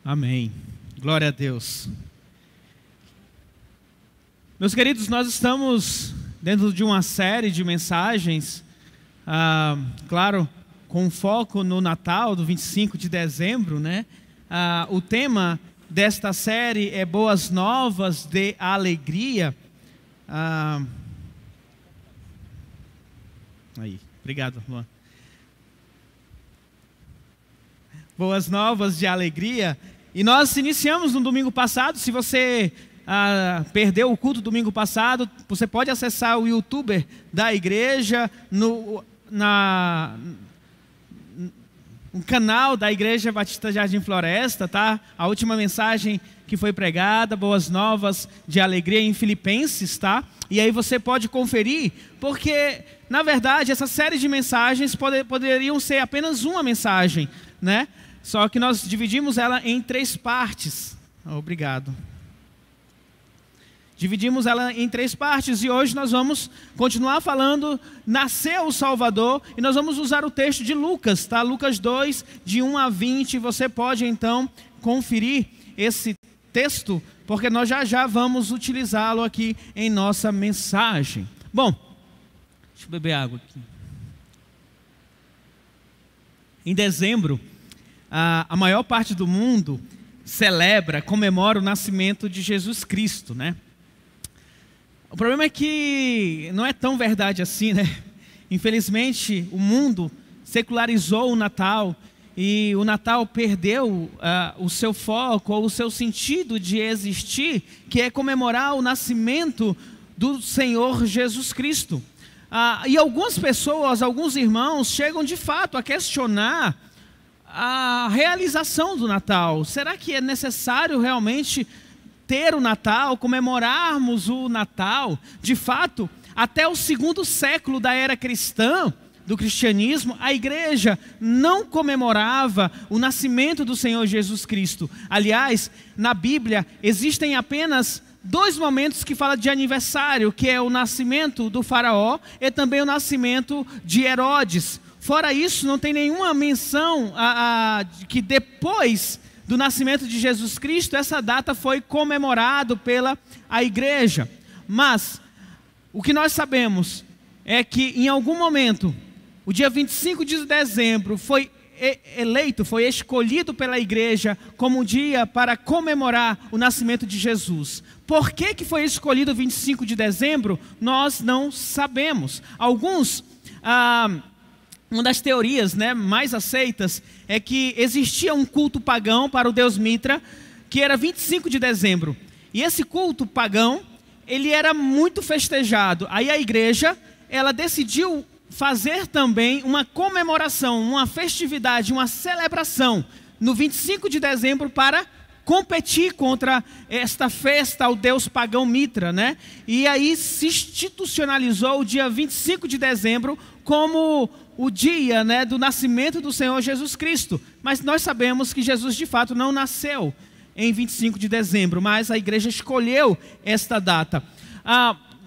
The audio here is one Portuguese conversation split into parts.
Amém. Glória a Deus. Meus queridos, nós estamos dentro de uma série de mensagens, claro, com foco no Natal, do 25 de dezembro, né? O tema desta série é Boas Novas de Alegria. Aí, obrigado, Luan. Boas Novas de Alegria. E nós iniciamos no domingo passado. Se você perdeu o culto domingo passado, você pode acessar o YouTube da igreja, no canal da Igreja Batista Jardim Floresta, tá? A última mensagem que foi pregada, Boas Novas de Alegria em Filipenses, tá? E aí você pode conferir, porque, na verdade, essa série de mensagens poderiam ser apenas uma mensagem, né? Só que nós dividimos ela em 3 partes. Obrigado. Dividimos ela em 3 partes e hoje nós vamos continuar falando, nasceu o Salvador, e nós vamos usar o texto de Lucas, tá? Lucas 2, de 1 a 20, você pode então conferir esse texto, porque nós já vamos utilizá-lo aqui em nossa mensagem. Bom, deixa eu beber água aqui. Em dezembro, a maior parte do mundo comemora o nascimento de Jesus Cristo, né? O problema é que não é tão verdade assim, né? Infelizmente, o mundo secularizou o Natal e o Natal perdeu o seu foco ou o seu sentido de existir, que é comemorar o nascimento do Senhor Jesus Cristo. E algumas pessoas, alguns irmãos, chegam de fato a questionar a realização do Natal. Será que é necessário realmente ter o Natal, comemorarmos o Natal? De fato, até o 2º século da era cristã, do cristianismo, a igreja não comemorava o nascimento do Senhor Jesus Cristo. Aliás, na Bíblia existem apenas 2 momentos que falam de aniversário, que é o nascimento do faraó e também o nascimento de Herodes. Fora isso, não tem nenhuma menção que depois do nascimento de Jesus Cristo, essa data foi comemorada pela igreja. Mas o que nós sabemos é que em algum momento, o dia 25 de dezembro foi escolhido pela igreja como um dia para comemorar o nascimento de Jesus. Por que foi escolhido 25 de dezembro? Nós não sabemos. Uma das teorias, né, mais aceitas é que existia um culto pagão para o deus Mitra, que era 25 de dezembro. E esse culto pagão, ele era muito festejado. Aí a igreja, ela decidiu fazer também uma comemoração, uma festividade, uma celebração no 25 de dezembro para competir contra esta festa ao deus pagão Mitra, né? E aí se institucionalizou o dia 25 de dezembro como o dia, né, do nascimento do Senhor Jesus Cristo. Mas nós sabemos que Jesus de fato não nasceu em 25 de dezembro, mas a igreja escolheu esta data.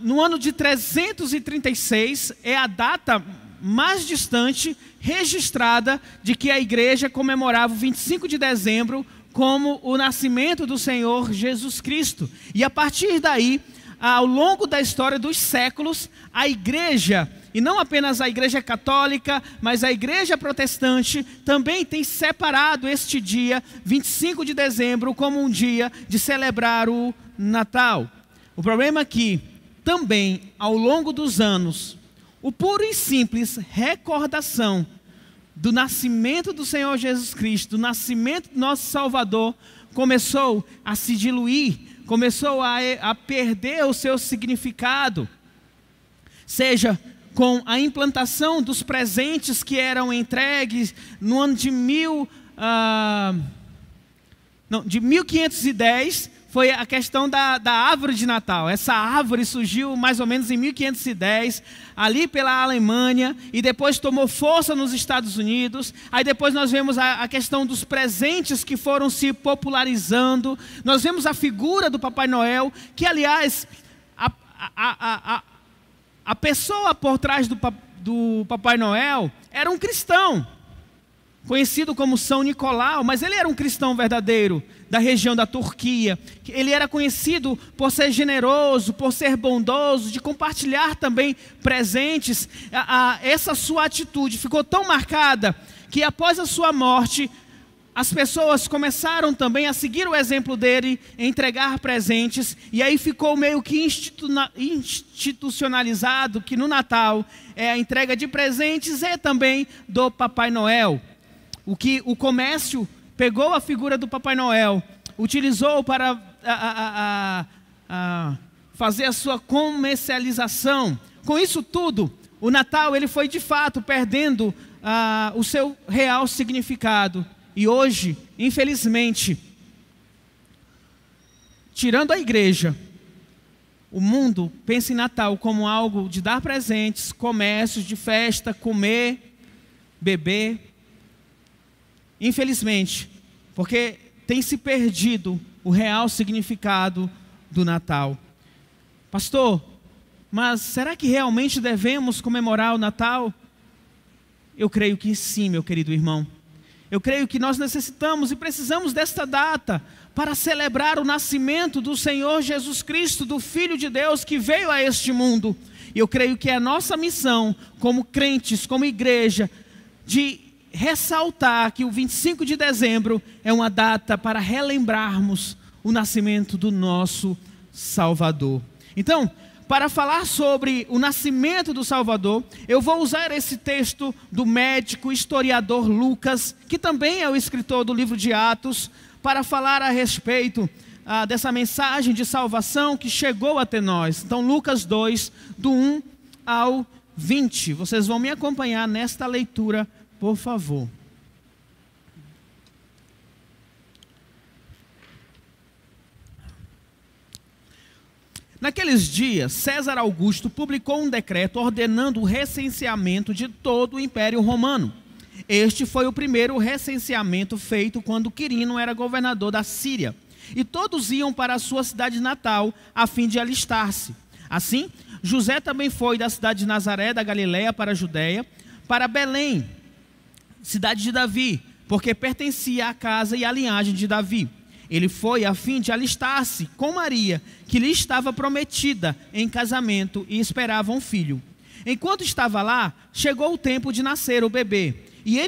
No ano de 336 é a data mais distante registrada de que a igreja comemorava o 25 de dezembro como o nascimento do Senhor Jesus Cristo. E a partir daí, ao longo da história dos séculos, a igreja, e não apenas a igreja católica, mas a igreja protestante, também tem separado este dia, 25 de dezembro, como um dia de celebrar o Natal. O problema é que, também, ao longo dos anos, o puro e simples recordação do nascimento do Senhor Jesus Cristo, do nascimento do nosso Salvador, começou a se diluir, começou a perder o seu significado, seja com a implantação dos presentes que eram entregues no ano de 1510, foi a questão da árvore de Natal. Essa árvore surgiu mais ou menos em 1510, ali pela Alemanha, e depois tomou força nos Estados Unidos. Aí depois nós vemos a questão dos presentes que foram se popularizando. Nós vemos a figura do Papai Noel, que aliás, a pessoa por trás do Papai Noel era um cristão. conhecido como São Nicolau, mas ele era um cristão verdadeiro, da região da Turquia. Ele era conhecido por ser generoso, por ser bondoso, de compartilhar também presentes. Essa sua atitude ficou tão marcada que após a sua morte, as pessoas começaram também a seguir o exemplo dele, entregar presentes, e aí ficou meio que institucionalizado que no Natal a entrega de presentes é também do Papai Noel. O que o comércio pegou a figura do Papai Noel, utilizou para fazer a sua comercialização. Com isso tudo, o Natal ele foi de fato perdendo o seu real significado. E hoje, infelizmente, tirando a igreja, o mundo pensa em Natal como algo de dar presentes, comércios, de festa, comer, beber. Infelizmente, porque tem se perdido o real significado do Natal. Pastor, mas será que realmente devemos comemorar o Natal? Eu creio que sim, meu querido irmão. Eu creio que nós necessitamos e precisamos desta data para celebrar o nascimento do Senhor Jesus Cristo, do Filho de Deus que veio a este mundo. E eu creio que é a nossa missão, como crentes, como igreja, de ressaltar que o 25 de dezembro é uma data para relembrarmos o nascimento do nosso Salvador. Então, para falar sobre o nascimento do Salvador, eu vou usar esse texto do médico historiador Lucas, que também é o escritor do livro de Atos, para falar a respeito dessa mensagem de salvação que chegou até nós. Então, Lucas 2, do 1 ao 20. Vocês vão me acompanhar nesta leitura, por favor. Naqueles dias, César Augusto publicou um decreto ordenando o recenseamento de todo o Império Romano. Este foi o primeiro recenseamento feito quando Quirino era governador da Síria. E todos iam para a sua cidade natal a fim de alistar-se. Assim, José também foi da cidade de Nazaré, da Galiléia, para a Judéia, para Belém, cidade de Davi, porque pertencia à casa e à linhagem de Davi. Ele foi a fim de alistar-se com Maria, que lhe estava prometida em casamento e esperava um filho. Enquanto estava lá, chegou o tempo de nascer o bebê. E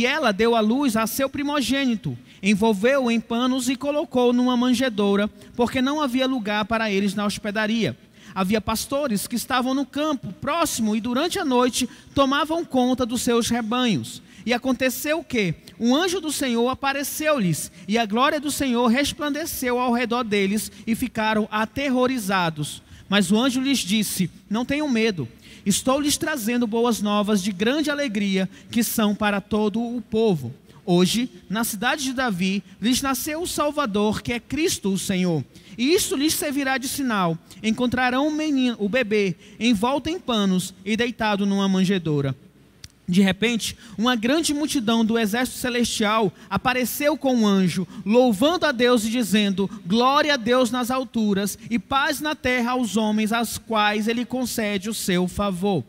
ela deu à luz a seu primogênito, envolveu-o em panos e colocou numa manjedoura, porque não havia lugar para eles na hospedaria. Havia pastores que estavam no campo próximo e durante a noite tomavam conta dos seus rebanhos. E aconteceu que um anjo do Senhor apareceu-lhes, e a glória do Senhor resplandeceu ao redor deles, e ficaram aterrorizados. Mas o anjo lhes disse: não tenham medo, estou lhes trazendo boas novas de grande alegria, que são para todo o povo. Hoje, na cidade de Davi, lhes nasceu o Salvador, que é Cristo o Senhor. E isto lhes servirá de sinal: encontrarão o bebê envolto em panos e deitado numa manjedoura. De repente, uma grande multidão do exército celestial apareceu com um anjo, louvando a Deus e dizendo: glória a Deus nas alturas e paz na terra aos homens, aos quais Ele concede o seu favor.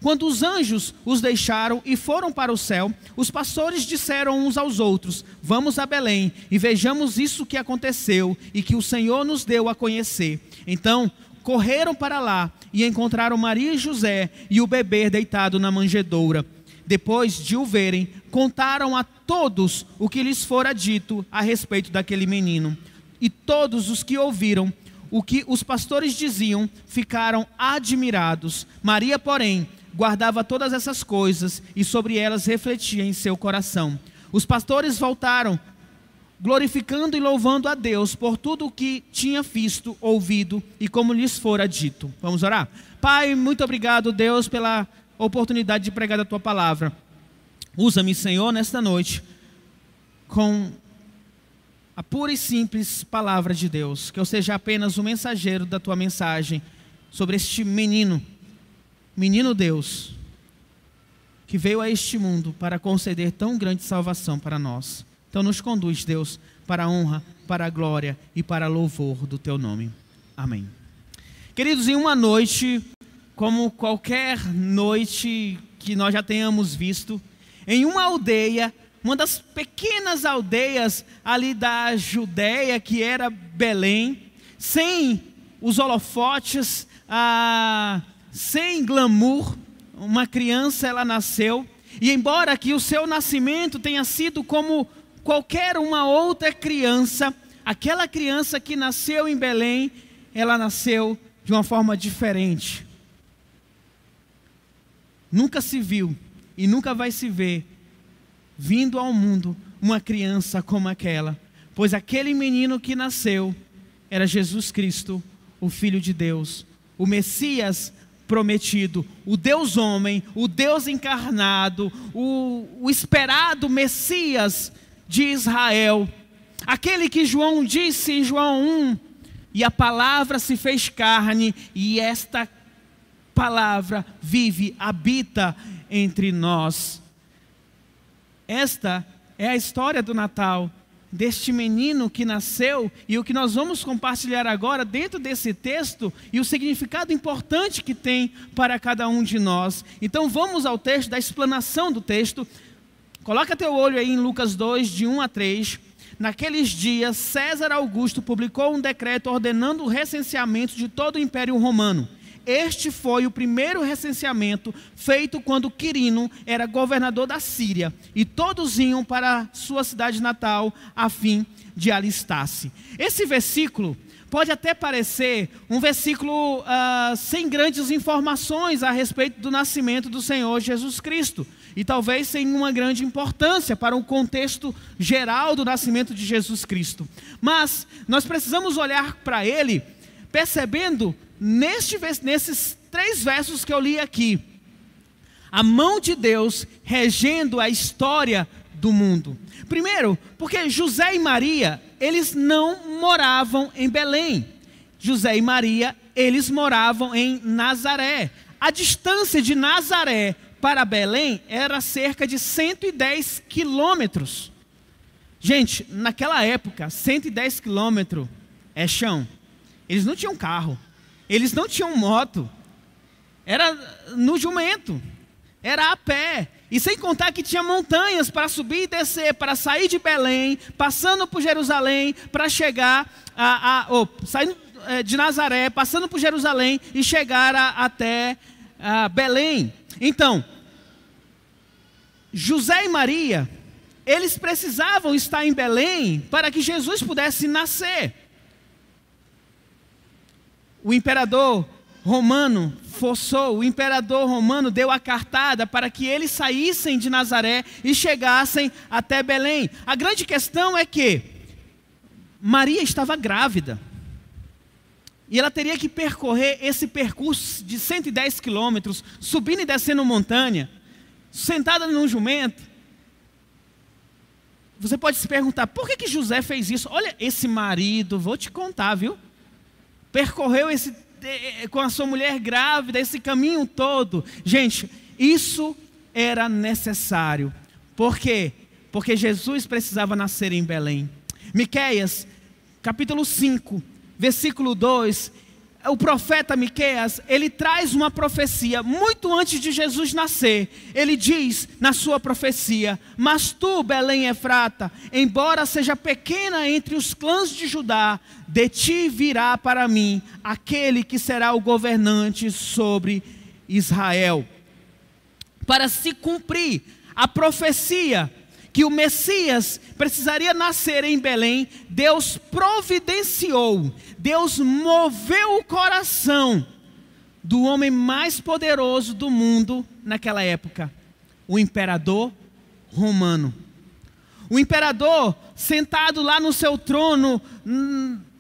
Quando os anjos os deixaram e foram para o céu, os pastores disseram uns aos outros: vamos a Belém e vejamos isso que aconteceu e que o Senhor nos deu a conhecer. Então, correram para lá e encontraram Maria e José e o bebê deitado na manjedoura. Depois de o verem, contaram a todos o que lhes fora dito a respeito daquele menino. E todos os que ouviram o que os pastores diziam ficaram admirados. Maria, porém, guardava todas essas coisas e sobre elas refletia em seu coração. Os pastores voltaram, glorificando e louvando a Deus por tudo o que tinha visto, ouvido e como lhes fora dito. Vamos orar? Pai, muito obrigado, Deus, pela oportunidade de pregar a Tua palavra. Usa-me, Senhor, nesta noite, com a pura e simples palavra de Deus. Que eu seja apenas o mensageiro da Tua mensagem sobre este menino Deus, que veio a este mundo para conceder tão grande salvação para nós. Então nos conduz, Deus, para a honra, para a glória e para louvor do Teu nome. Amém. Queridos, em uma noite, como qualquer noite que nós já tenhamos visto, em uma aldeia uma das pequenas aldeias ali da Judéia, que era Belém, sem os holofotes, sem glamour. Uma criança, ela nasceu, e embora que o seu nascimento tenha sido como qualquer uma outra criança, aquela criança que nasceu em Belém, ela nasceu de uma forma diferente. Nunca se viu e nunca vai se ver vindo ao mundo uma criança como aquela, pois aquele menino que nasceu era Jesus Cristo, o Filho de Deus, o Messias prometido, o Deus homem, o Deus encarnado, o esperado Messias de Israel, aquele que João disse em João 1, e a palavra se fez carne, e esta palavra vive, habita entre nós. Esta é a história do Natal, deste menino que nasceu, e o que nós vamos compartilhar agora dentro desse texto, e o significado importante que tem para cada um de nós. Então vamos ao texto, da explanação do texto. Coloca teu olho aí em Lucas 2, de 1 a 3. Naqueles dias, César Augusto publicou um decreto ordenando o recenseamento de todo o Império Romano. Este foi o primeiro recenseamento feito quando Quirino era governador da Síria, e todos iam para sua cidade natal a fim de alistar-se. Esse versículo pode até parecer um versículo sem grandes informações a respeito do nascimento do Senhor Jesus Cristo, e talvez sem uma grande importância para o contexto geral do nascimento de Jesus Cristo. Mas nós precisamos olhar para ele percebendo nesses 3 versos que eu li aqui, a mão de Deus regendo a história do mundo. Primeiro, porque José e Maria, eles não moravam em Belém. José e Maria, eles moravam em Nazaré. A distância de Nazaré para Belém era cerca de 110 quilômetros. Gente, naquela época, 110 quilômetros é chão. Eles não tinham carro. Eles não tinham moto, era no jumento, era a pé, e sem contar que tinha montanhas para subir e descer, para sair de Belém, passando por Jerusalém, para chegar, saindo de Nazaré, passando por Jerusalém e chegar até Belém. Então, José e Maria, eles precisavam estar em Belém para que Jesus pudesse nascer. O imperador romano forçou, o imperador romano deu a cartada para que eles saíssem de Nazaré e chegassem até Belém. A grande questão é que Maria estava grávida, e ela teria que percorrer esse percurso de 110 quilômetros, subindo e descendo montanha, sentada num jumento. Você pode se perguntar, por que José fez isso? Olha, esse marido, vou te contar, viu? Percorreu com a sua mulher grávida, esse caminho todo. Gente, isso era necessário. Por quê? Porque Jesus precisava nascer em Belém. Miqueias, capítulo 5, versículo 2. O profeta Miqueias, ele traz uma profecia muito antes de Jesus nascer. Ele diz na sua profecia: mas tu, Belém Efrata, embora seja pequena entre os clãs de Judá, de ti virá para mim aquele que será o governante sobre Israel. Para se cumprir a profecia que o Messias precisaria nascer em Belém, Deus providenciou, Deus moveu o coração do homem mais poderoso do mundo naquela época, o imperador romano. O imperador, sentado lá no seu trono,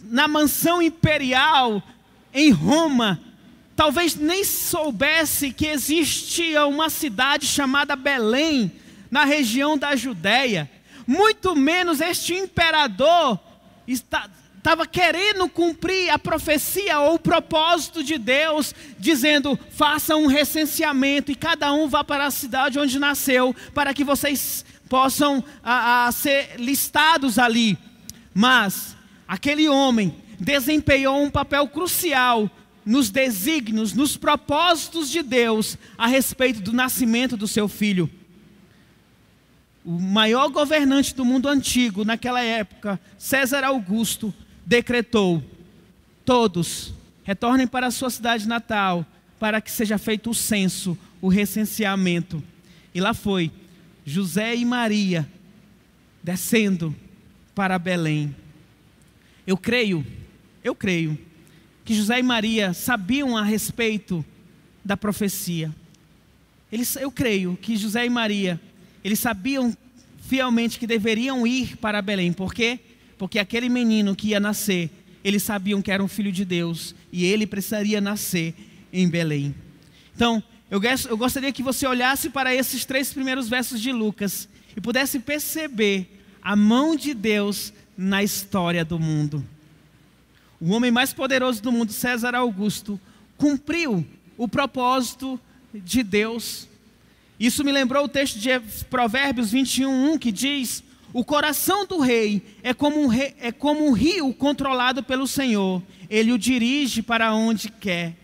na mansão imperial em Roma, talvez nem soubesse que existia uma cidade chamada Belém, na região da Judéia. Muito menos este imperador estava querendo cumprir a profecia ou o propósito de Deus, dizendo: faça um recenseamento e cada um vá para a cidade onde nasceu, para que vocês possam ser listados ali. Mas aquele homem desempenhou um papel crucial nos desígnios, nos propósitos de Deus a respeito do nascimento do seu filho. o maior governante do mundo antigo, naquela época, César Augusto, decretou: todos retornem para a sua cidade natal, para que seja feito o censo, o recenseamento. E lá foi José e Maria descendo para Belém. Eu creio que José e Maria sabiam a respeito da profecia. Eu creio que José e Maria, eles sabiam fielmente que deveriam ir para Belém. Por quê? Porque aquele menino que ia nascer, eles sabiam que era um filho de Deus e ele precisaria nascer em Belém. Então, eu gostaria que você olhasse para esses 3 primeiros versos de Lucas e pudesse perceber a mão de Deus na história do mundo. O homem mais poderoso do mundo, César Augusto, cumpriu o propósito de Deus. Isso me lembrou o texto de Provérbios 21:1, que diz: o coração do rei é como um rio controlado pelo Senhor, ele o dirige para onde quer.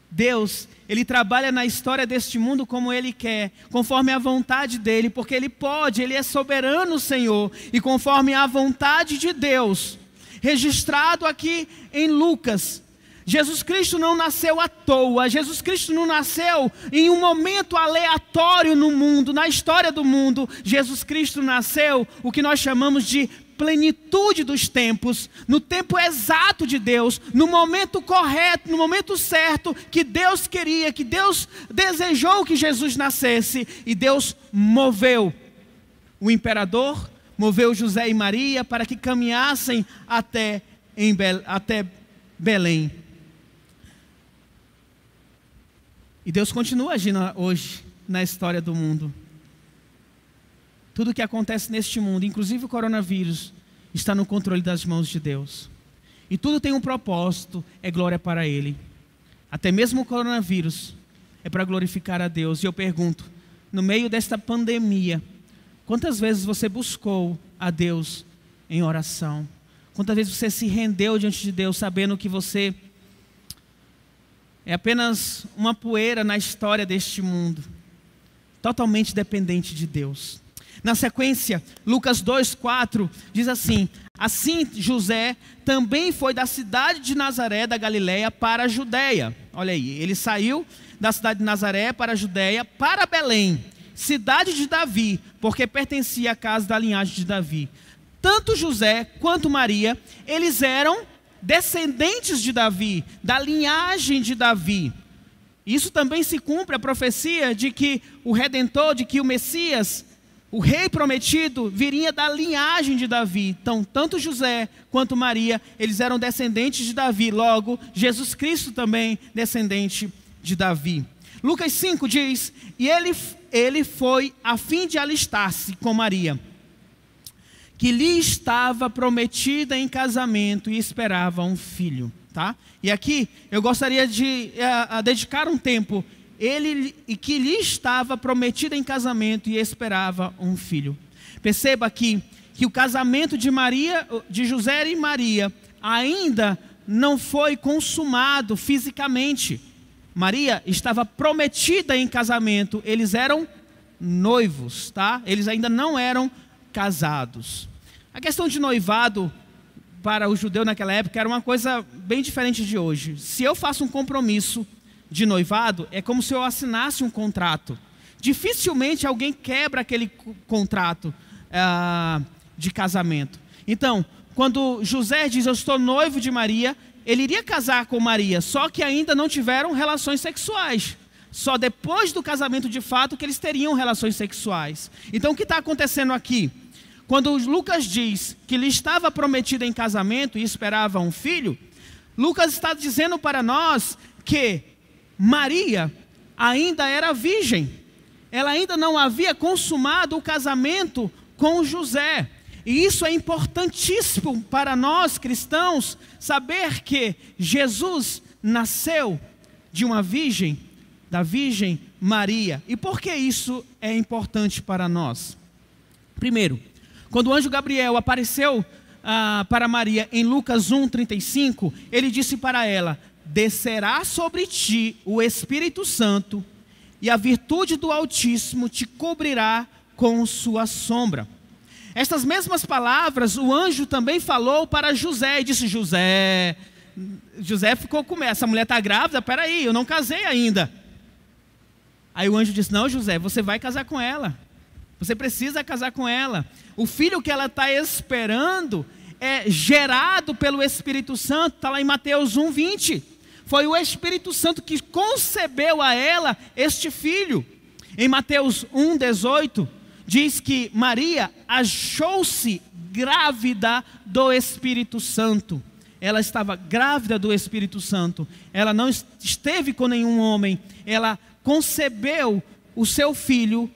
Deus, ele trabalha na história deste mundo como ele quer, conforme a vontade dele, porque ele pode, ele é soberano, Senhor, e conforme a vontade de Deus, registrado aqui em Lucas, Jesus Cristo não nasceu à toa, Jesus Cristo não nasceu em um momento aleatório no mundo, na história do mundo. Jesus Cristo nasceu o que nós chamamos de plenitude dos tempos, no tempo exato de Deus, no momento correto, no momento certo, que Deus queria, que Deus desejou que Jesus nascesse, e Deus moveu o imperador, moveu José e Maria para que caminhassem até Belém. E Deus continua agindo hoje na história do mundo. Tudo que acontece neste mundo, inclusive o coronavírus, está no controle das mãos de Deus. E tudo tem um propósito, é glória para Ele. Até mesmo o coronavírus é para glorificar a Deus. E eu pergunto, no meio desta pandemia, quantas vezes você buscou a Deus em oração? Quantas vezes você se rendeu diante de Deus, sabendo que você é apenas uma poeira na história deste mundo, totalmente dependente de Deus? Na sequência, Lucas 2:4 diz assim: assim José também foi da cidade de Nazaré da Galileia para a Judeia. Olha aí, ele saiu da cidade de Nazaré para a Judeia, para Belém, cidade de Davi, porque pertencia à casa da linhagem de Davi. Tanto José quanto Maria, eles eram descendentes de Davi, da linhagem de Davi. Isso também se cumpre a profecia de que o Redentor, de que o Messias, o rei prometido, viria da linhagem de Davi. Então, tanto José quanto Maria, eles eram descendentes de Davi. Logo, Jesus Cristo também descendente de Davi. Lucas 5 diz: e ele foi a fim de alistar-se com Maria, que lhe estava prometida em casamento e esperava um filho. Tá? E aqui eu gostaria de dedicar um tempo. Ele que lhe estava prometida em casamento e esperava um filho. Perceba aqui que o casamento de José e Maria ainda não foi consumado fisicamente. Maria estava prometida em casamento, eles eram noivos, tá? Eles ainda não eram casados. A questão de noivado para o judeu naquela época era uma coisa bem diferente de hoje. Se eu faço um compromisso de noivado, é como se eu assinasse um contrato. Dificilmente alguém quebra aquele contrato de casamento. Então, quando José diz: eu estou noivo de Maria, ele iria casar com Maria, só que ainda não tiveram relações sexuais. Só depois do casamento de fato que eles teriam relações sexuais. Então o que está acontecendo aqui? Quando Lucas diz que lhe estava prometida em casamento e esperava um filho, Lucas está dizendo para nós que Maria ainda era virgem. Ela ainda não havia consumado o casamento com José. E isso é importantíssimo para nós cristãos, saber que Jesus nasceu de uma virgem, da Virgem Maria. E por que isso é importante para nós? Primeiro, quando o anjo Gabriel apareceu para Maria em Lucas 1:35, ele disse para ela: descerá sobre ti o Espírito Santo, e a virtude do Altíssimo te cobrirá com sua sombra. Estas mesmas palavras o anjo também falou para José e disse: José ficou com medo, essa mulher está grávida, peraí, eu não casei ainda. Aí o anjo disse: não, José, você vai casar com ela, você precisa casar com ela. O filho que ela está esperando é gerado pelo Espírito Santo, está lá em Mateus 1:20. Foi o Espírito Santo que concebeu a ela este filho. Em Mateus 1:18, diz que Maria achou-se grávida do Espírito Santo. Ela estava grávida do Espírito Santo. Ela não esteve com nenhum homem. Ela concebeu o seu filho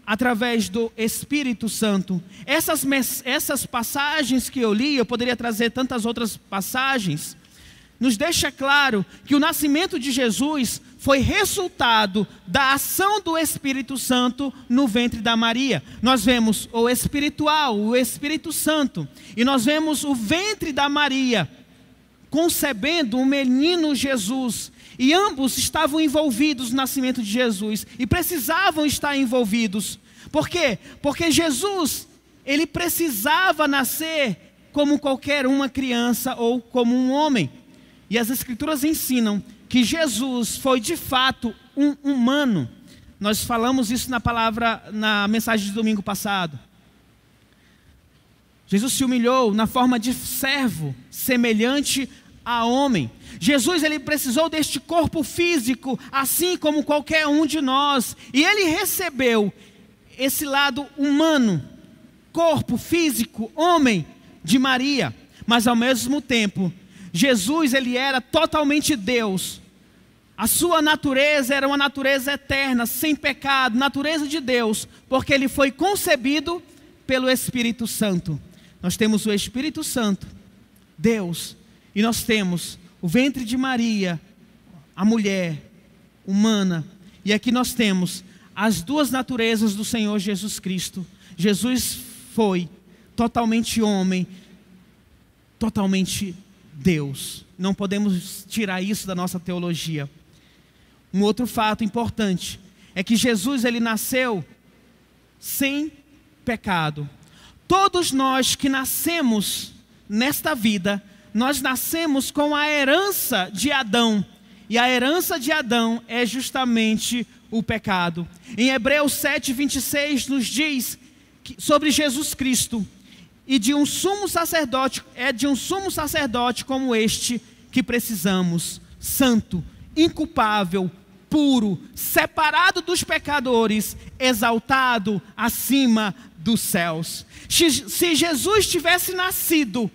através do Espírito Santo. Essas passagens que eu li, eu poderia trazer tantas outras passagens, nos deixa claro que o nascimento de Jesus foi resultado da ação do Espírito Santo no ventre da Maria. Nós vemos o espiritual, o Espírito Santo, e nós vemos o ventre da Maria concebendo o menino Jesus, e ambos estavam envolvidos no nascimento de Jesus, e precisavam estar envolvidos. Por quê? Porque Jesus, ele precisava nascer como qualquer uma criança ou como um homem. E as Escrituras ensinam que Jesus foi de fato um humano. Nós falamos isso na mensagem de domingo passado. Jesus se humilhou na forma de servo, semelhante a homem. Jesus, ele precisou deste corpo físico, assim como qualquer um de nós. E ele recebeu esse lado humano, corpo físico, homem de Maria. Mas ao mesmo tempo, Jesus, ele era totalmente Deus. A sua natureza era uma natureza eterna, sem pecado, natureza de Deus, porque ele foi concebido pelo Espírito Santo. Nós temos o Espírito Santo, Deus, e nós temos o ventre de Maria, a mulher humana. E aqui nós temos as duas naturezas do Senhor Jesus Cristo. Jesus foi totalmente homem, totalmente Deus. Não podemos tirar isso da nossa teologia. Um outro fato importante é que Jesus, ele nasceu sem pecado. Todos nós que nascemos nesta vida, nós nascemos com a herança de Adão. E a herança de Adão é justamente o pecado. Em Hebreus 7:26 nos diz sobre Jesus Cristo: e de um sumo sacerdote, é de um sumo sacerdote como este que precisamos, santo, inculpável, puro, separado dos pecadores, exaltado acima dos céus. Se Jesus tivesse nascido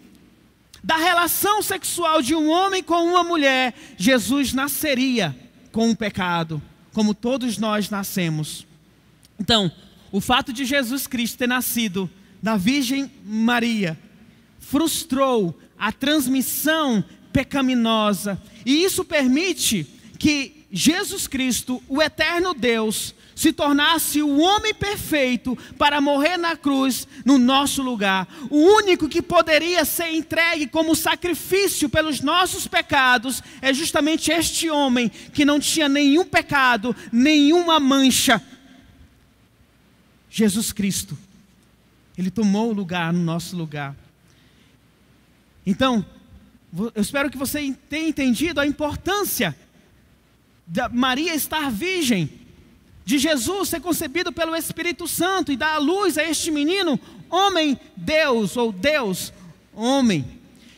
da relação sexual de um homem com uma mulher, Jesus nasceria com o pecado, como todos nós nascemos. Então, o fato de Jesus Cristo ter nascido da Virgem Maria frustrou a transmissão pecaminosa, e isso permite que Jesus Cristo, o eterno Deus, se tornasse o homem perfeito para morrer na cruz no nosso lugar. O único que poderia ser entregue como sacrifício pelos nossos pecados é justamente este homem que não tinha nenhum pecado, nenhuma mancha. Jesus Cristo, ele tomou o lugar no nosso lugar. Então, eu espero que você tenha entendido a importância de Maria estar virgem, de Jesus ser concebido pelo Espírito Santo e dar à luz a este menino, homem Deus, ou Deus homem.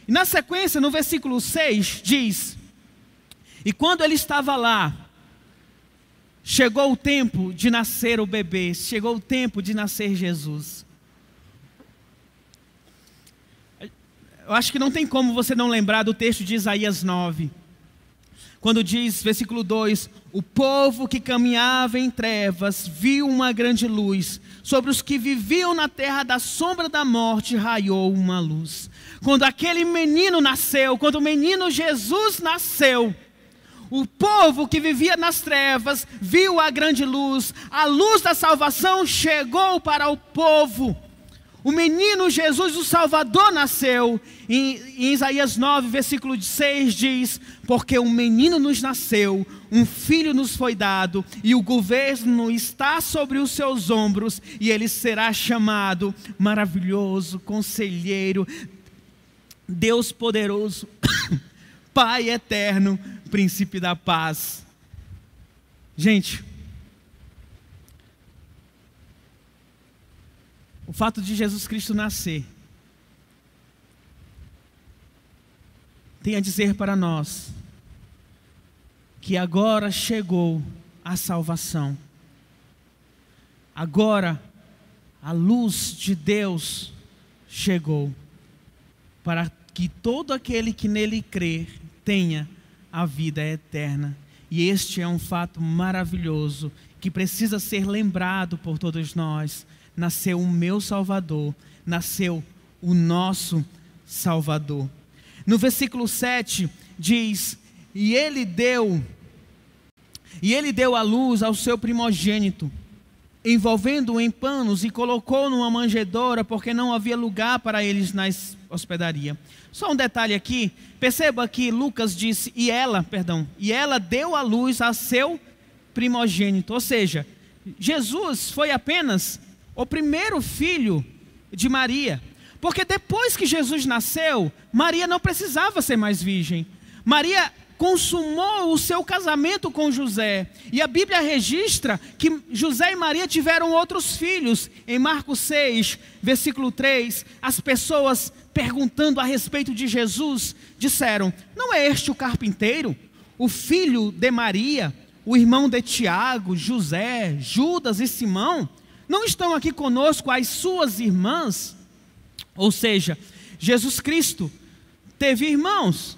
E na sequência, no versículo 6, diz: e quando ele estava lá, chegou o tempo de nascer o bebê, chegou o tempo de nascer Jesus. Eu acho que não tem como você não lembrar do texto de Isaías 9. Quando diz, versículo 2: o povo que caminhava em trevas viu uma grande luz. Sobre os que viviam na terra da sombra da morte raiou uma luz. Quando aquele menino nasceu, quando o menino Jesus nasceu, o povo que vivia nas trevas viu a grande luz. A luz da salvação chegou para o povo. O menino Jesus, o Salvador, nasceu. Em Isaías 9, versículo 6 diz: porque um menino nos nasceu, um filho nos foi dado, e o governo está sobre os seus ombros, e ele será chamado Maravilhoso, Conselheiro, Deus Poderoso, Pai Eterno, Príncipe da Paz. Gente, o fato de Jesus Cristo nascer tem a dizer para nós que agora chegou a salvação. Agora a luz de Deus chegou para que todo aquele que nele crer tenha a vida eterna. E este é um fato maravilhoso que precisa ser lembrado por todos nós. Nasceu o meu Salvador, nasceu o nosso Salvador. No versículo 7 diz: E ele deu à luz ao seu primogênito, envolvendo-o em panos e colocou numa manjedoura, porque não havia lugar para eles na hospedaria. Só um detalhe aqui, perceba que Lucas disse, e ela deu à luz a seu primogênito. Ou seja, Jesus foi apenas o primeiro filho de Maria, porque depois que Jesus nasceu, Maria não precisava ser mais virgem. Maria consumou o seu casamento com José, e a Bíblia registra que José e Maria tiveram outros filhos. Em Marcos 6, versículo 3, as pessoas perguntando a respeito de Jesus, disseram: não é este o carpinteiro, o filho de Maria, o irmão de Tiago, José, Judas e Simão? Não estão aqui conosco as suas irmãs? Ou seja, Jesus Cristo teve irmãos: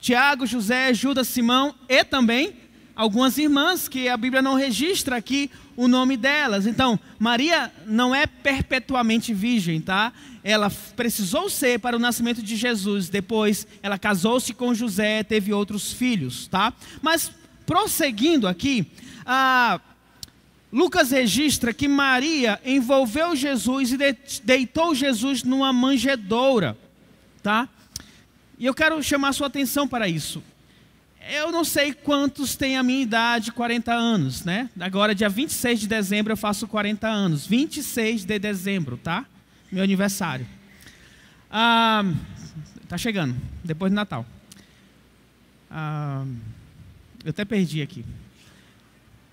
Tiago, José, Judas, Simão e também algumas irmãs que a Bíblia não registra aqui o nome delas. Então, Maria não é perpetuamente virgem, tá? Ela precisou ser para o nascimento de Jesus. Depois, ela casou-se com José, teve outros filhos, tá? Mas, prosseguindo aqui, Lucas registra que Maria envolveu Jesus e deitou Jesus numa manjedoura, tá? E eu quero chamar a sua atenção para isso. Eu não sei quantos têm a minha idade, 40 anos, né? Agora, dia 26 de dezembro, eu faço 40 anos. 26 de dezembro, tá? Meu aniversário. Tá chegando, depois do Natal. Eu até perdi aqui.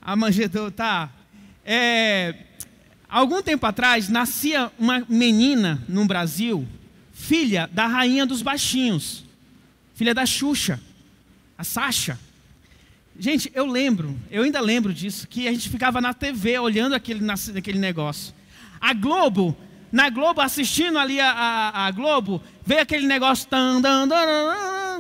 A manjedoura, tá. Algum tempo atrás, nascia uma menina no Brasil, filha da rainha dos baixinhos, filha da Xuxa, a Sasha. Gente, eu ainda lembro disso, que a gente ficava na TV olhando aquele negócio. Na Globo, assistindo ali a Globo, veio aquele negócio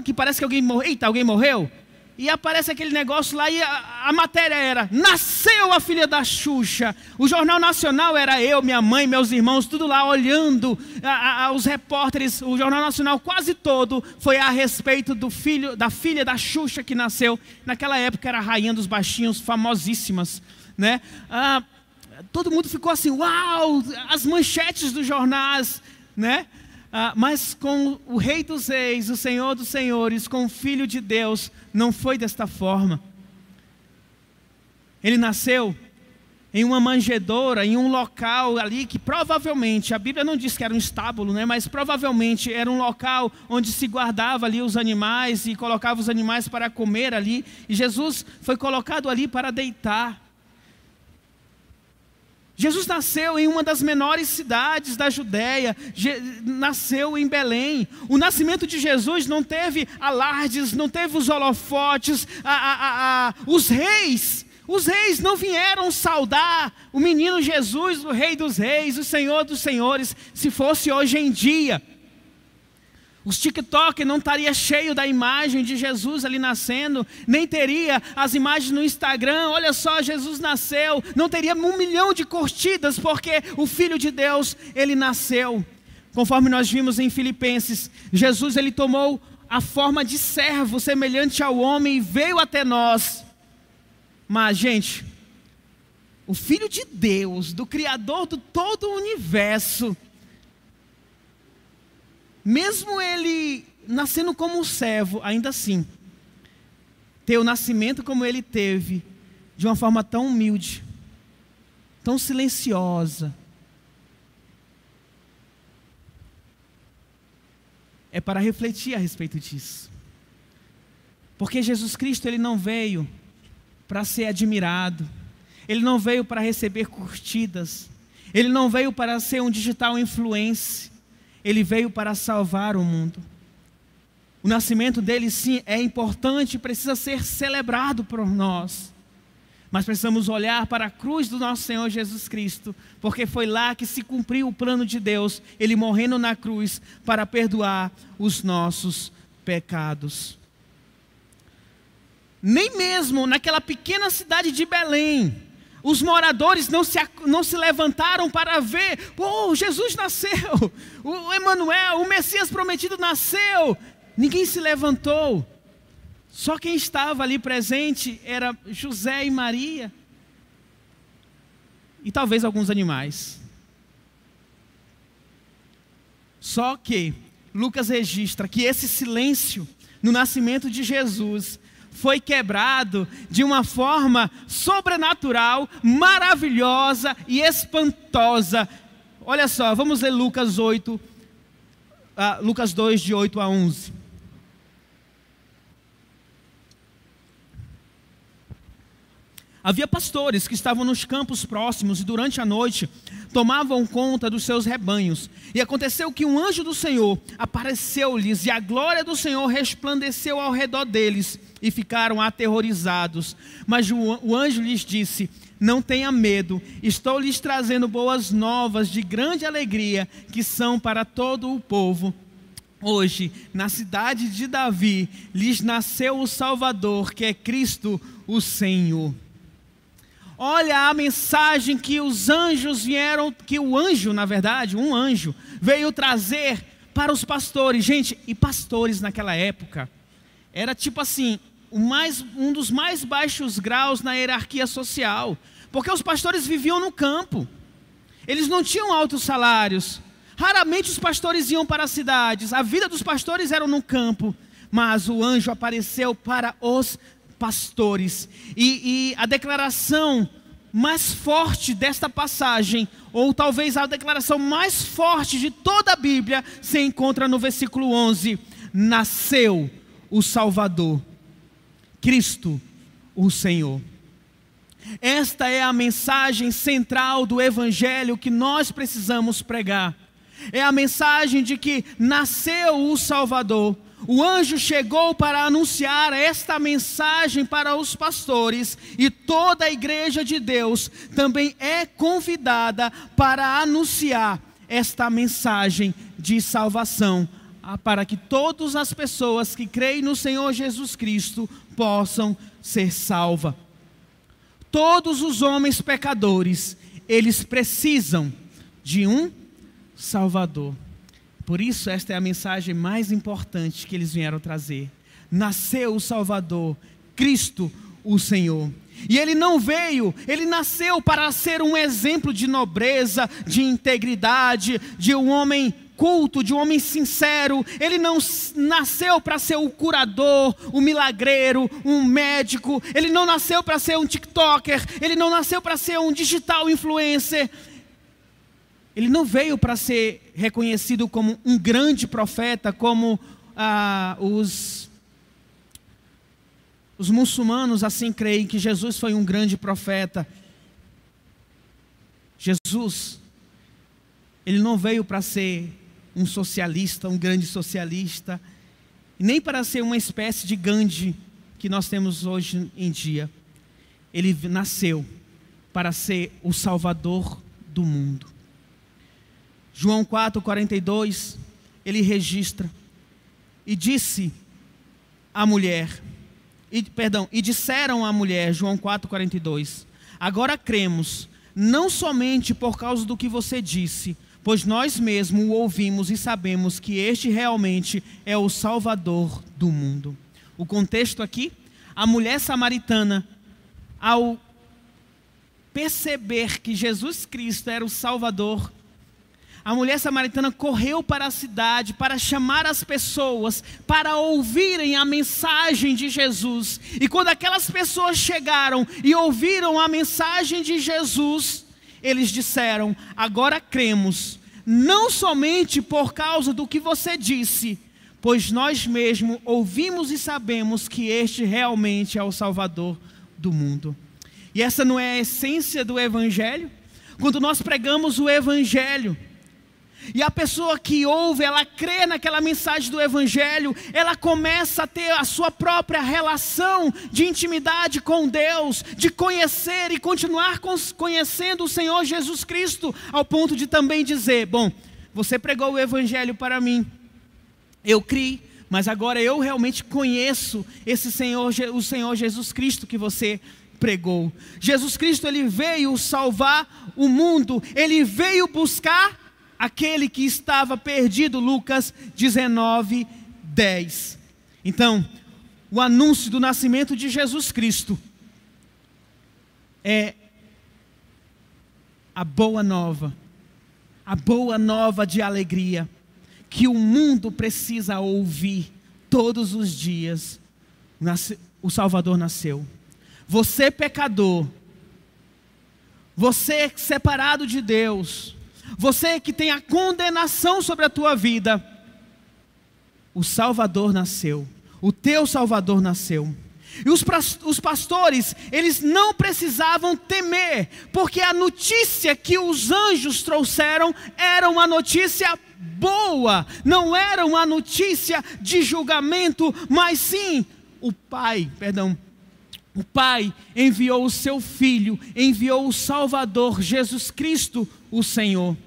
que parece que alguém morreu. Eita, alguém morreu? E aparece aquele negócio lá e a matéria era: nasceu a filha da Xuxa. O Jornal Nacional era eu, minha mãe, meus irmãos, tudo lá olhando. Os repórteres, o Jornal Nacional quase todo foi a respeito da filha da Xuxa que nasceu. Naquela época era a rainha dos baixinhos, famosíssimas, né? Todo mundo ficou assim: uau, as manchetes dos jornais, né? Mas com o Rei dos Reis, o Senhor dos Senhores, com o Filho de Deus, não foi desta forma. Ele nasceu em uma manjedoura, em um local ali que provavelmente, a Bíblia não diz que era um estábulo, né? Mas provavelmente era um local onde se guardava ali os animais e colocava os animais para comer ali. E Jesus foi colocado ali para deitar. Jesus nasceu em uma das menores cidades da Judéia, nasceu em Belém. O nascimento de Jesus não teve alardes, não teve os holofotes, os reis não vieram saudar o menino Jesus, o Rei dos Reis, o Senhor dos Senhores, se fosse hoje em dia. Os TikTok não estaria cheio da imagem de Jesus ali nascendo, nem teria as imagens no Instagram: olha só, Jesus nasceu. Não teria 1 milhão de curtidas, porque o Filho de Deus, ele nasceu. Conforme nós vimos em Filipenses, Jesus, ele tomou a forma de servo, semelhante ao homem, e veio até nós. Mas, gente, o Filho de Deus, do Criador de todo o universo, mesmo ele nascendo como um servo, ainda assim, ter o nascimento como ele teve, de uma forma tão humilde, tão silenciosa, é para refletir a respeito disso. Porque Jesus Cristo, ele não veio para ser admirado, ele não veio para receber curtidas, ele não veio para ser um digital influencer, ele veio para salvar o mundo. O nascimento dele, sim, é importante, precisa ser celebrado por nós. Mas precisamos olhar para a cruz do nosso Senhor Jesus Cristo, porque foi lá que se cumpriu o plano de Deus, ele morrendo na cruz para perdoar os nossos pecados. Nem mesmo naquela pequena cidade de Belém, os moradores não se levantaram para ver, Jesus nasceu, o Emanuel, o Messias prometido nasceu. Ninguém se levantou. Só quem estava ali presente era José e Maria. E talvez alguns animais. Só que Lucas registra que esse silêncio no nascimento de Jesus foi quebrado de uma forma sobrenatural, maravilhosa e espantosa. Olha só, vamos ler Lucas 2, de 8 a 11. Havia pastores que estavam nos campos próximos e durante a noite tomavam conta dos seus rebanhos. E aconteceu que um anjo do Senhor apareceu-lhes e a glória do Senhor resplandeceu ao redor deles e ficaram aterrorizados. Mas o anjo lhes disse: não tenha medo, estou lhes trazendo boas novas de grande alegria que são para todo o povo. Hoje, na cidade de Davi, lhes nasceu o Salvador, que é Cristo o Senhor. Olha a mensagem que os anjos vieram, que o anjo, na verdade, um anjo, veio trazer para os pastores. Gente, e pastores naquela época, era tipo assim, um dos mais baixos graus na hierarquia social. Porque os pastores viviam no campo, eles não tinham altos salários. Raramente os pastores iam para as cidades, a vida dos pastores era no campo. Mas o anjo apareceu para os pastores. E a declaração mais forte desta passagem, ou talvez a declaração mais forte de toda a Bíblia, se encontra no versículo 11. Nasceu o Salvador, Cristo o Senhor. Esta é a mensagem central do Evangelho que nós precisamos pregar. É a mensagem de que nasceu o Salvador. O anjo chegou para anunciar esta mensagem para os pastores, e toda a igreja de Deus também é convidada para anunciar esta mensagem de salvação, para que todas as pessoas que creem no Senhor Jesus Cristo possam ser salvas. Todos os homens pecadores, eles precisam de um Salvador. Por isso esta é a mensagem mais importante que eles vieram trazer. Nasceu o Salvador, Cristo o Senhor. E ele não veio, ele nasceu para ser um exemplo de nobreza, de integridade, de um homem culto, de um homem sincero. Ele não nasceu para ser o curador, o milagreiro, um médico. Ele não nasceu para ser um tiktoker, ele não nasceu para ser um digital influencer. Ele não veio para ser reconhecido como um grande profeta, como os muçulmanos assim creem que Jesus foi um grande profeta. Jesus, ele não veio para ser um socialista, um grande socialista, nem para ser uma espécie de Gandhi que nós temos hoje em dia. Ele nasceu para ser o Salvador do mundo. João 4:42, ele registra: e disse a mulher, e disseram à mulher, João 4:42, agora cremos, não somente por causa do que você disse, pois nós mesmos o ouvimos e sabemos que este realmente é o Salvador do mundo. O contexto aqui, a mulher samaritana, ao perceber que Jesus Cristo era o Salvador, a mulher samaritana correu para a cidade para chamar as pessoas para ouvirem a mensagem de Jesus. E quando aquelas pessoas chegaram e ouviram a mensagem de Jesus, eles disseram: agora cremos, não somente por causa do que você disse, pois nós mesmos ouvimos e sabemos que este realmente é o Salvador do mundo. E essa não é a essência do Evangelho? Quando nós pregamos o Evangelho, e a pessoa que ouve, ela crê naquela mensagem do Evangelho, ela começa a ter a sua própria relação de intimidade com Deus, de conhecer e continuar conhecendo o Senhor Jesus Cristo, ao ponto de também dizer: bom, você pregou o Evangelho para mim, eu criei, mas agora eu realmente conheço o Senhor Jesus Cristo que você pregou. Jesus Cristo, ele veio salvar o mundo, ele veio buscar aquele que estava perdido. Lucas 19:10. Então, o anúncio do nascimento de Jesus Cristo é a boa nova de alegria, que o mundo precisa ouvir todos os dias. O Salvador nasceu. Você pecador, você separado de Deus, você que tem a condenação sobre a tua vida, o Salvador nasceu, o teu Salvador nasceu. E os pastores, eles não precisavam temer, porque a notícia que os anjos trouxeram era uma notícia boa, não era uma notícia de julgamento, mas sim, o Pai enviou o seu Filho, enviou o Salvador, Jesus Cristo, o Senhor.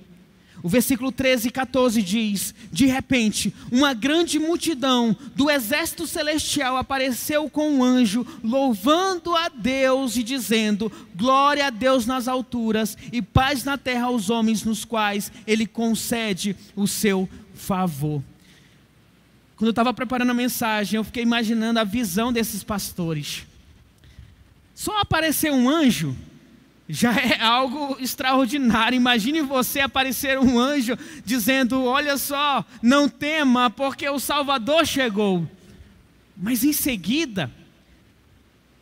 O versículo 13 e 14 diz: de repente, uma grande multidão do exército celestial apareceu com um anjo, louvando a Deus e dizendo: glória a Deus nas alturas e paz na terra aos homens nos quais Ele concede o seu favor. Quando eu estava preparando a mensagem, eu fiquei imaginando a visão desses pastores. Só aparecer um anjo já é algo extraordinário. Imagine você aparecer um anjo dizendo: olha só, não tema, porque o Salvador chegou. Mas em seguida,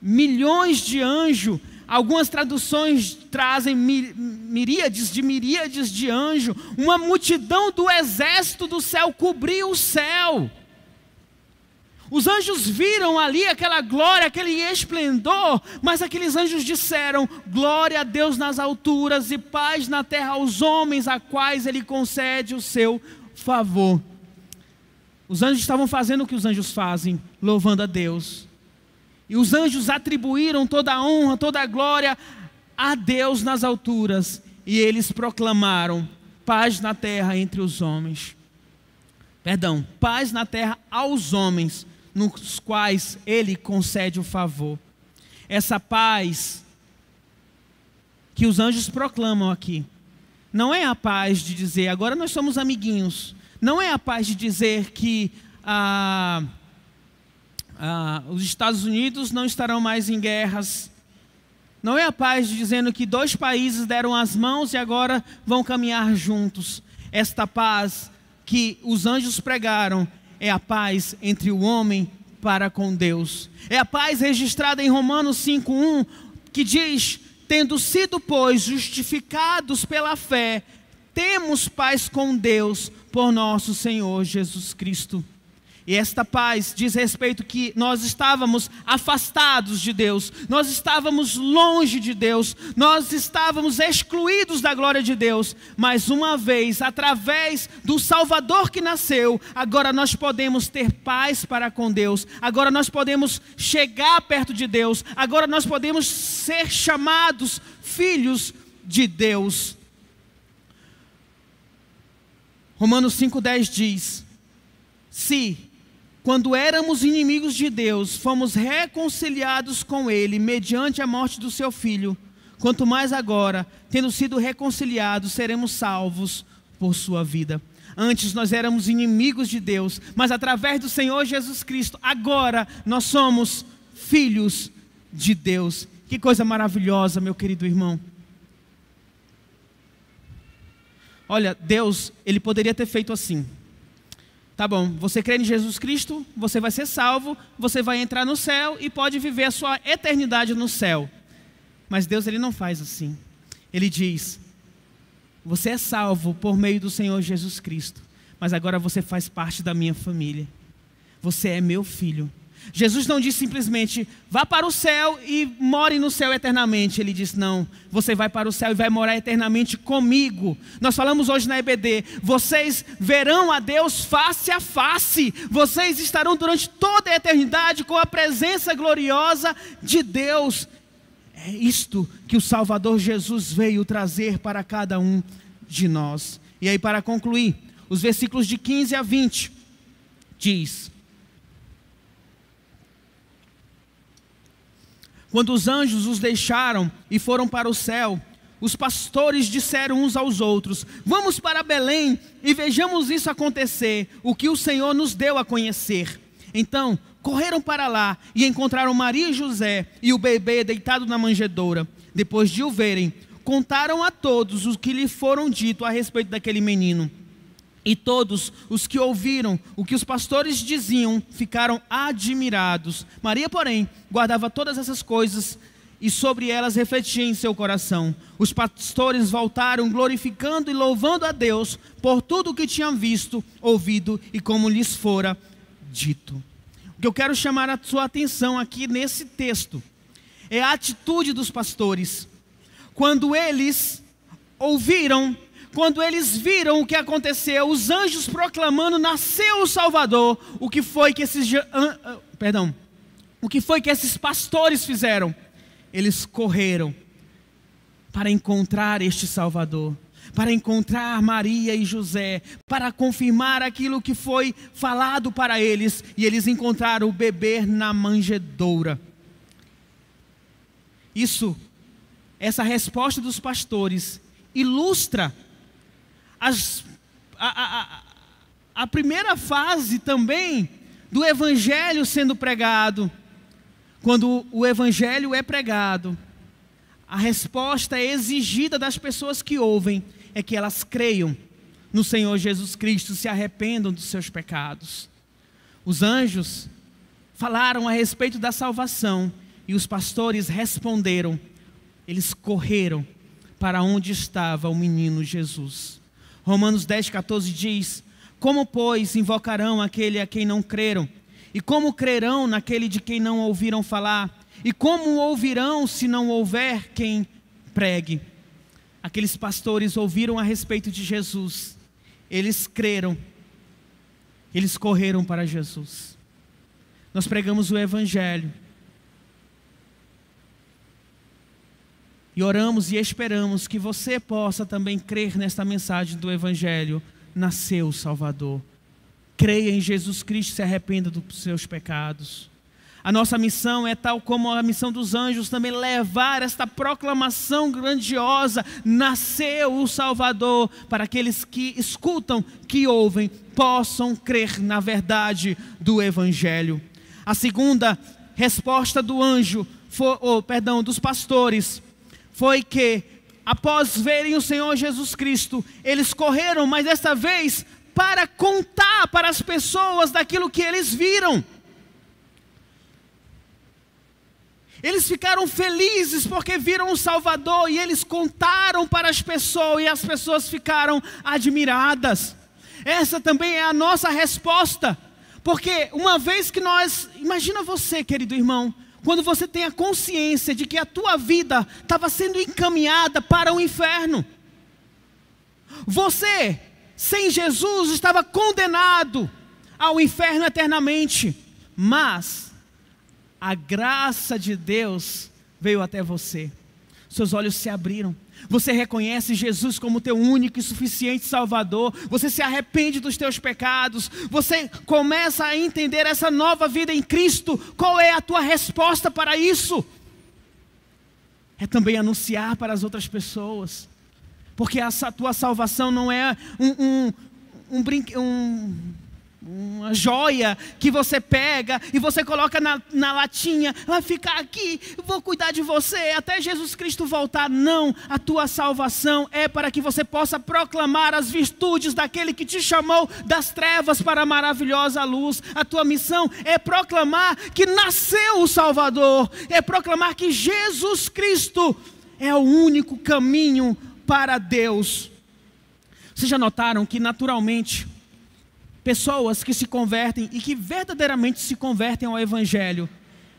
milhões de anjos, algumas traduções trazem miríades de anjos, uma multidão do exército do céu cobriu o céu. Os anjos viram ali aquela glória, aquele esplendor, mas aqueles anjos disseram: glória a Deus nas alturas e paz na terra aos homens a quais Ele concede o seu favor. Os anjos estavam fazendo o que os anjos fazem, louvando a Deus. E os anjos atribuíram toda a honra, toda a glória a Deus nas alturas. E eles proclamaram: paz na terra entre os homens. Paz na terra aos homens, nos quais Ele concede o favor. Essa paz que os anjos proclamam aqui, não é a paz de dizer: agora nós somos amiguinhos. Não é a paz de dizer que os Estados Unidos não estarão mais em guerras. Não é a paz de dizendo que dois países deram as mãos e agora vão caminhar juntos. Esta paz que os anjos pregaram é a paz entre o homem para com Deus. É a paz registrada em Romanos 5:1, que diz: tendo sido, pois, justificados pela fé, temos paz com Deus por nosso Senhor Jesus Cristo. E esta paz diz respeito que nós estávamos afastados de Deus, nós estávamos longe de Deus, nós estávamos excluídos da glória de Deus, mas uma vez, através do Salvador que nasceu, agora nós podemos ter paz para com Deus, agora nós podemos chegar perto de Deus, agora nós podemos ser chamados filhos de Deus. Romanos 5:10 diz: se quando éramos inimigos de Deus, fomos reconciliados com Ele mediante a morte do seu Filho, quanto mais agora, tendo sido reconciliados, seremos salvos por sua vida. Antes nós éramos inimigos de Deus, mas através do Senhor Jesus Cristo, agora nós somos filhos de Deus. Que coisa maravilhosa, meu querido irmão. Olha, Deus, Ele poderia ter feito assim. Tá bom, você crê em Jesus Cristo, você vai ser salvo, você vai entrar no céu e pode viver a sua eternidade no céu. Mas Deus, Ele não faz assim. Ele diz, você é salvo por meio do Senhor Jesus Cristo, mas agora você faz parte da minha família. Você é meu filho. Jesus não disse simplesmente, vá para o céu e more no céu eternamente. Ele disse, não, você vai para o céu e vai morar eternamente comigo. Nós falamos hoje na EBD, vocês verão a Deus face a face. Vocês estarão durante toda a eternidade com a presença gloriosa de Deus. É isto que o Salvador Jesus veio trazer para cada um de nós. E aí, para concluir, os versículos de 15 a 20 diz: quando os anjos os deixaram e foram para o céu, os pastores disseram uns aos outros, vamos para Belém e vejamos isso acontecer, o que o Senhor nos deu a conhecer. Então, correram para lá e encontraram Maria e José e o bebê deitado na manjedoura. Depois de o verem, contaram a todos o que lhe foram dito a respeito daquele menino. E todos os que ouviram o que os pastores diziam ficaram admirados. Maria, porém, guardava todas essas coisas e sobre elas refletia em seu coração. Os pastores voltaram glorificando e louvando a Deus por tudo o que tinham visto, ouvido e como lhes fora dito. O que eu quero chamar a sua atenção aqui nesse texto é a atitude dos pastores. Quando eles ouviram, quando eles viram o que aconteceu, os anjos proclamando, nasceu o Salvador, o que foi que esses pastores fizeram? Eles correram para encontrar este Salvador, para encontrar Maria e José, para confirmar aquilo que foi falado para eles, e eles encontraram o bebê na manjedoura. Essa resposta dos pastores ilustra a primeira fase também do Evangelho sendo pregado. Quando o Evangelho é pregado, a resposta exigida das pessoas que ouvem é que elas creiam no Senhor Jesus Cristo, se arrependam dos seus pecados. Os anjos falaram a respeito da salvação e os pastores responderam. Eles correram para onde estava o menino Jesus. Romanos 10:14 diz: como, pois, invocarão aquele a quem não creram? E como crerão naquele de quem não ouviram falar? E como ouvirão se não houver quem pregue? Aqueles pastores ouviram a respeito de Jesus. Eles creram. Eles correram para Jesus. Nós pregamos o Evangelho. E oramos e esperamos que você possa também crer nesta mensagem do Evangelho. Nasceu o Salvador. Creia em Jesus Cristo e se arrependa dos seus pecados. A nossa missão é tal como a missão dos anjos, também levar esta proclamação grandiosa. Nasceu o Salvador, para aqueles que escutam, que ouvem, possam crer na verdade do Evangelho. A segunda resposta do anjo, dos pastores, foi que, após verem o Senhor Jesus Cristo, eles correram, mas desta vez para contar para as pessoas daquilo que eles viram. Eles ficaram felizes porque viram o Salvador e eles contaram para as pessoas e as pessoas ficaram admiradas. Essa também é a nossa resposta, porque uma vez que imagina você, querido irmão, quando você tem a consciência de que a tua vida estava sendo encaminhada para o inferno. Você, sem Jesus, estava condenado ao inferno eternamente. Mas a graça de Deus veio até você. Seus olhos se abriram. Você reconhece Jesus como teu único e suficiente Salvador. Você se arrepende dos teus pecados. Você começa a entender essa nova vida em Cristo. Qual é a tua resposta para isso? É também anunciar para as outras pessoas. Porque a tua salvação não é uma joia que você pega e você coloca na latinha, vai ficar aqui, vou cuidar de você até Jesus Cristo voltar. Não, a tua salvação é para que você possa proclamar as virtudes daquele que te chamou das trevas para a maravilhosa luz. A tua missão é proclamar que nasceu o Salvador, é proclamar que Jesus Cristo é o único caminho para Deus. Vocês já notaram que naturalmente pessoas que se convertem e que verdadeiramente se convertem ao Evangelho,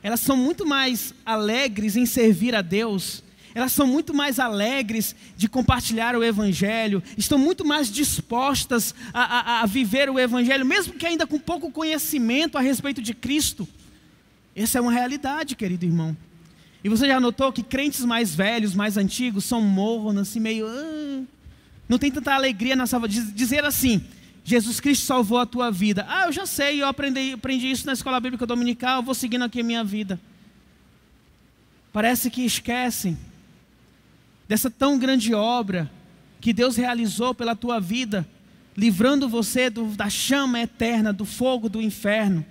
elas são muito mais alegres em servir a Deus, elas são muito mais alegres de compartilhar o Evangelho, estão muito mais dispostas a viver o Evangelho, mesmo que ainda com pouco conhecimento a respeito de Cristo. Essa é uma realidade, querido irmão. E você já notou que crentes mais velhos, mais antigos, são mornos, assim, meio... não tem tanta alegria na salvação, dizer assim: Jesus Cristo salvou a tua vida. Eu já sei, eu aprendi isso na escola bíblica dominical, eu vou seguindo aqui a minha vida. Parece que esquecem dessa tão grande obra que Deus realizou pela tua vida, livrando você da chama eterna, do fogo do inferno.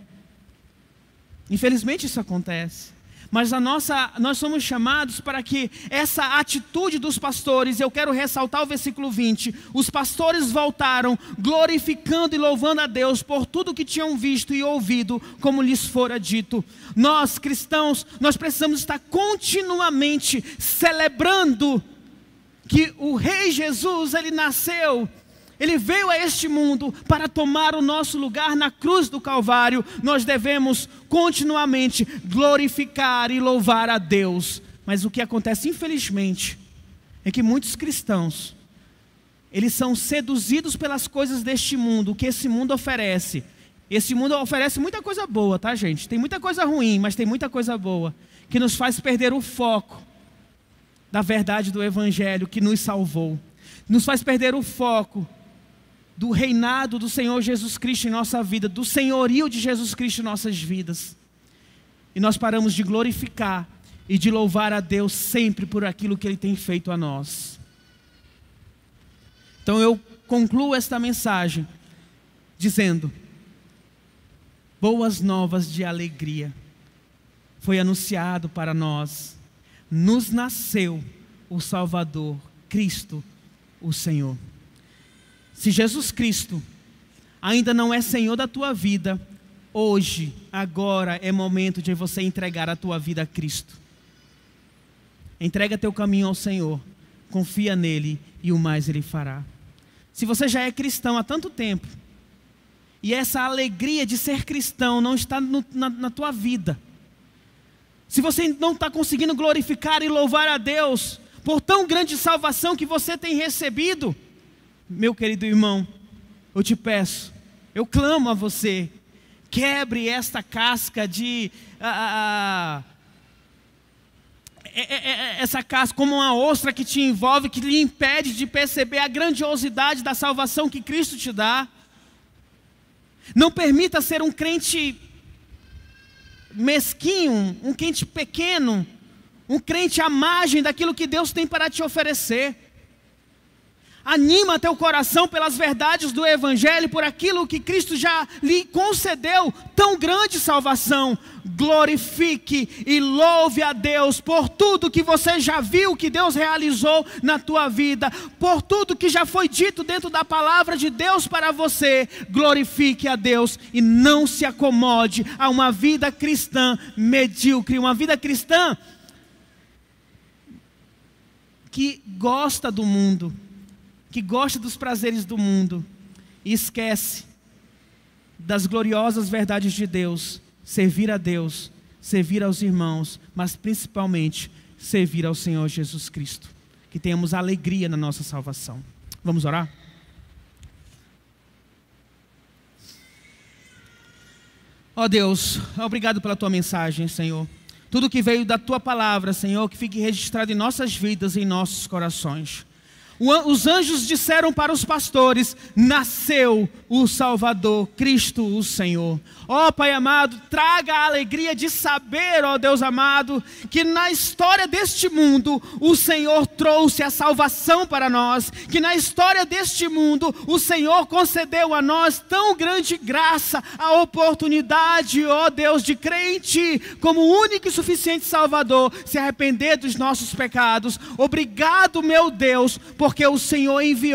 Infelizmente isso acontece. Mas nós somos chamados para que essa atitude dos pastores, eu quero ressaltar o versículo 20, os pastores voltaram glorificando e louvando a Deus por tudo que tinham visto e ouvido, como lhes fora dito. Nós cristãos, nós precisamos estar continuamente celebrando que o Rei Jesus, Ele nasceu, Ele veio a este mundo para tomar o nosso lugar na cruz do Calvário. Nós devemos continuamente glorificar e louvar a Deus. Mas o que acontece, infelizmente, é que muitos cristãos, eles são seduzidos pelas coisas deste mundo, o que esse mundo oferece. Esse mundo oferece muita coisa boa, tá, gente? Tem muita coisa ruim, mas tem muita coisa boa, que nos faz perder o foco da verdade do Evangelho que nos salvou. Nos faz perder o foco do reinado do Senhor Jesus Cristo em nossa vida, do senhorio de Jesus Cristo em nossas vidas. E nós paramos de glorificar e de louvar a Deus sempre por aquilo que Ele tem feito a nós. Então eu concluo esta mensagem dizendo: boas novas de alegria foi anunciado para nós, nos nasceu o Salvador, Cristo, o Senhor. Se Jesus Cristo ainda não é Senhor da tua vida, hoje, agora é momento de você entregar a tua vida a Cristo. Entrega teu caminho ao Senhor, confia nele e o mais Ele fará. Se você já é cristão há tanto tempo, e essa alegria de ser cristão não está na tua vida, se você não está conseguindo glorificar e louvar a Deus por tão grande salvação que você tem recebido, meu querido irmão, eu te peço, eu clamo a você, quebre esta casca de... essa casca como uma ostra que te envolve, que lhe impede de perceber a grandiosidade da salvação que Cristo te dá. Não permita ser um crente mesquinho, um crente pequeno, um crente à margem daquilo que Deus tem para te oferecer. Anima teu coração pelas verdades do Evangelho, por aquilo que Cristo já lhe concedeu, tão grande salvação. Glorifique e louve a Deus por tudo que você já viu que Deus realizou na tua vida, por tudo que já foi dito dentro da palavra de Deus para você. Glorifique a Deus e não se acomode a uma vida cristã medíocre, uma vida cristã que gosta do mundo, que gosta dos prazeres do mundo e esquece das gloriosas verdades de Deus, servir a Deus, servir aos irmãos, mas principalmente servir ao Senhor Jesus Cristo. Que tenhamos alegria na nossa salvação. Vamos orar? Ó Deus, obrigado pela tua mensagem, Senhor. Tudo que veio da tua palavra, Senhor, que fique registrado em nossas vidas e em nossos corações. Os anjos disseram para os pastores: nasceu o Salvador, Cristo o Senhor. Ó Pai amado, traga a alegria de saber, ó Deus amado, que na história deste mundo o Senhor trouxe a salvação para nós, que na história deste mundo o Senhor concedeu a nós tão grande graça, a oportunidade, ó Deus, de crer em Ti como único e suficiente Salvador, se arrepender dos nossos pecados. Obrigado, meu Deus, porque o Senhor enviou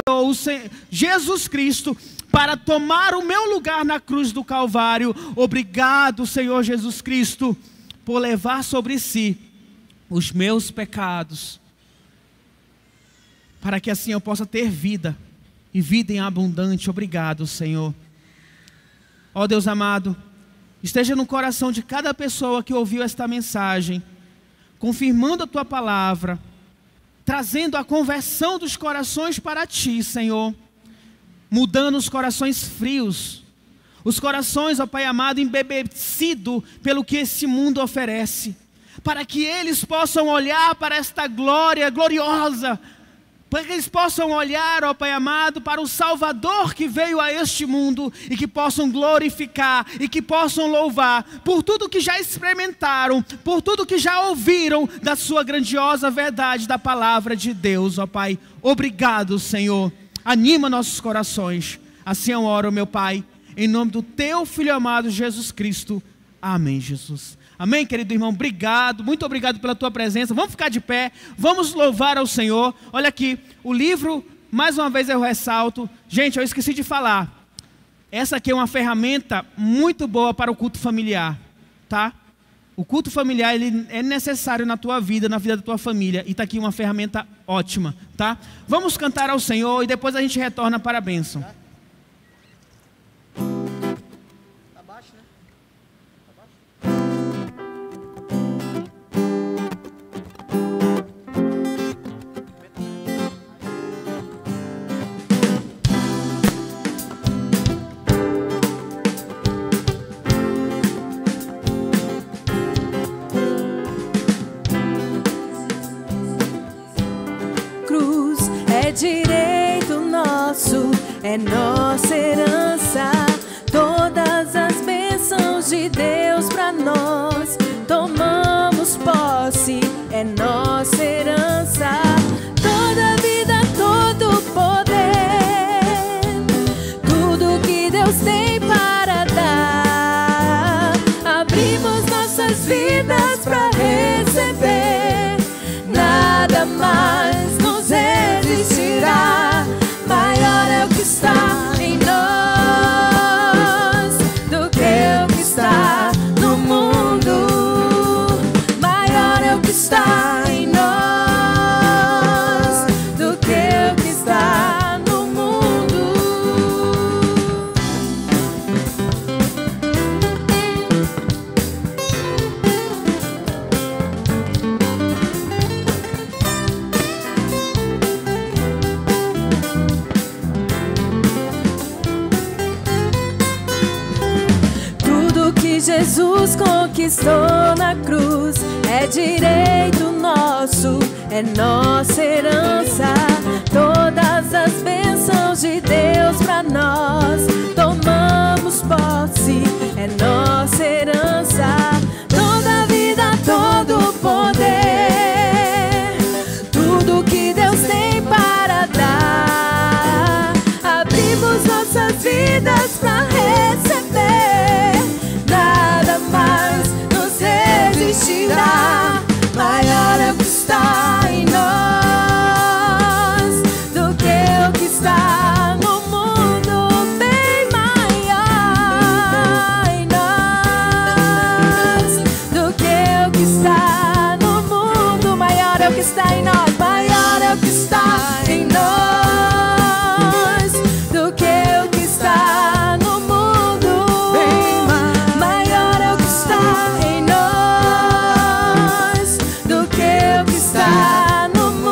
Jesus Cristo para tomar o meu lugar na cruz do Calvário. Obrigado, Senhor Jesus Cristo, por levar sobre si os meus pecados, para que assim eu possa ter vida, e vida em abundante. Obrigado, Senhor. Ó Deus amado, esteja no coração de cada pessoa que ouviu esta mensagem, confirmando a Tua palavra, trazendo a conversão dos corações para Ti, Senhor, mudando os corações frios, os corações, ó Pai amado, embebecidos pelo que esse mundo oferece, para que eles possam olhar para esta glória gloriosa, para que eles possam olhar, ó Pai amado, para o Salvador que veio a este mundo, e que possam glorificar, e que possam louvar, por tudo que já experimentaram, por tudo que já ouviram da sua grandiosa verdade, da palavra de Deus, ó Pai. Obrigado, Senhor. Anima nossos corações. Assim eu oro, meu Pai, em nome do Teu Filho amado Jesus Cristo. Amém, Jesus. Amém, querido irmão. Obrigado, muito obrigado pela tua presença. Vamos ficar de pé, vamos louvar ao Senhor. Olha aqui, o livro, mais uma vez eu ressalto. Gente, eu esqueci de falar. Essa aqui é uma ferramenta muito boa para o culto familiar, tá? O culto familiar, ele é necessário na tua vida, na vida da tua família. E está aqui uma ferramenta ótima, tá? Vamos cantar ao Senhor e depois a gente retorna para a bênção. Tá baixo, né? Direito nosso, é nossa herança. Todas as bênçãos de Deus pra nós tomamos posse, é nossa herança. Toda vida, todo poder, tudo que Deus tem para dar, abrimos nossas vidas pra receber. Nada mais nos resistirá. Maior é o que está em nós do que o que está no mundo. Maior é o que está em nós do que o que está no mundo. Jesus conquistou na cruz, é direito nosso, é nossa herança. Todas as bênçãos de Deus pra nós tomamos posse, é nossa herança. Toda vida, todo poder, tudo que Deus tem para dar, abrimos nossas vidas pra receber. Nada mais nos resistirá. Maior é o que está em nós do que o que está no mundo. Bem maior em nós do que o que está no mundo. Maior é o que está em nós. Maior é o que está em nós do que o que está no mundo. Em nós do que o que está no mundo.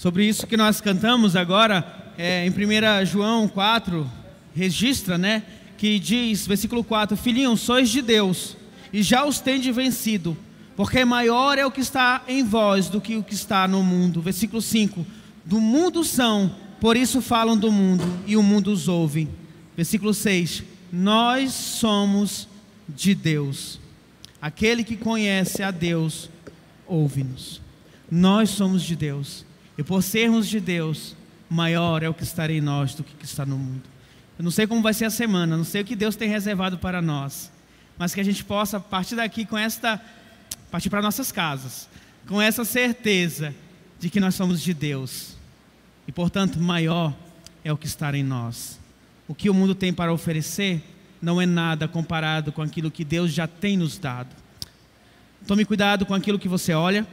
Sobre isso que nós cantamos agora, em 1 João 4, registra, né? Que diz, versículo 4: Filhinhos, sois de Deus, e já os tendes vencido, porque maior é o que está em vós do que o que está no mundo. Versículo 5: do mundo são, por isso falam do mundo, e o mundo os ouve. Versículo 6: nós somos de Deus. Aquele que conhece a Deus, ouve-nos. Nós somos de Deus, e por sermos de Deus, maior é o que está em nós do que está no mundo. Eu não sei como vai ser a semana, não sei o que Deus tem reservado para nós, mas que a gente possa partir daqui com partir para nossas casas, com essa certeza de que nós somos de Deus, e portanto maior é o que está em nós. O que o mundo tem para oferecer não é nada comparado com aquilo que Deus já tem nos dado. Tome cuidado com aquilo que você olha,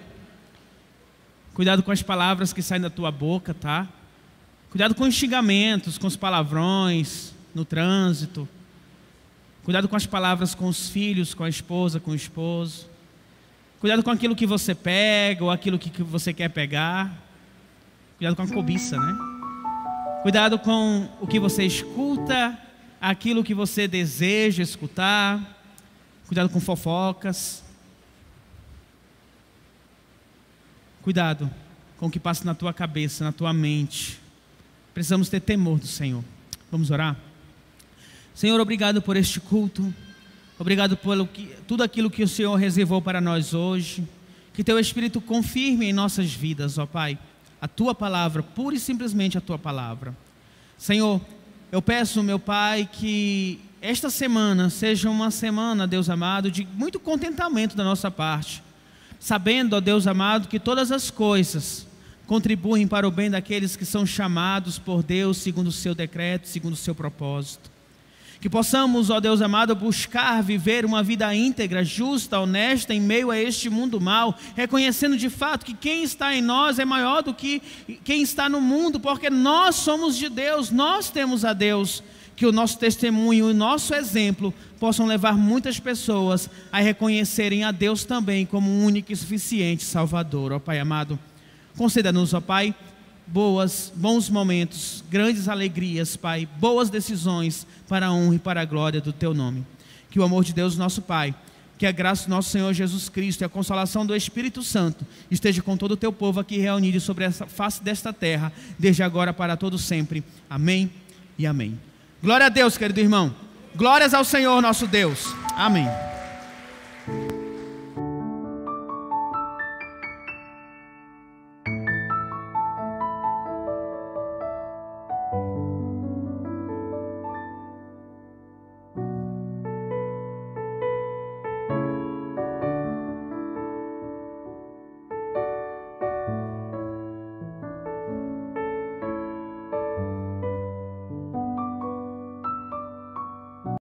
cuidado com as palavras que saem da tua boca, tá? Cuidado com os xingamentos, com os palavrões no trânsito. Cuidado com as palavras com os filhos, com a esposa, com o esposo. Cuidado com aquilo que você pega ou aquilo que você quer pegar. Cuidado com a cobiça, né? Cuidado com o que você escuta, aquilo que você deseja escutar. Cuidado com fofocas. Cuidado com o que passa na tua cabeça, na tua mente. Precisamos ter temor do Senhor. Vamos orar? Senhor, obrigado por este culto. Obrigado por tudo aquilo que o Senhor reservou para nós hoje. Que teu Espírito confirme em nossas vidas, ó Pai, a tua palavra, pura e simplesmente a tua palavra. Senhor, eu peço, meu Pai, que esta semana seja uma semana, Deus amado, de muito contentamento da nossa parte. Sabendo, ó Deus amado, que todas as coisas contribuem para o bem daqueles que são chamados por Deus segundo o seu decreto, segundo o seu propósito. Que possamos, ó Deus amado, buscar viver uma vida íntegra, justa, honesta, em meio a este mundo mau, reconhecendo de fato que quem está em nós é maior do que quem está no mundo, porque nós somos de Deus, nós temos a Deus. Que o nosso testemunho e o nosso exemplo possam levar muitas pessoas a reconhecerem a Deus também como um único e suficiente Salvador. Ó Pai amado, conceda-nos, ó Pai, bons momentos, grandes alegrias, Pai, boas decisões para a honra e para a glória do Teu nome. Que o amor de Deus, nosso Pai, que a graça do nosso Senhor Jesus Cristo e a consolação do Espírito Santo esteja com todo o Teu povo aqui reunido sobre essa face desta terra, desde agora para todo sempre. Amém e amém. Glória a Deus, querido irmão. Glórias ao Senhor nosso Deus. Amém.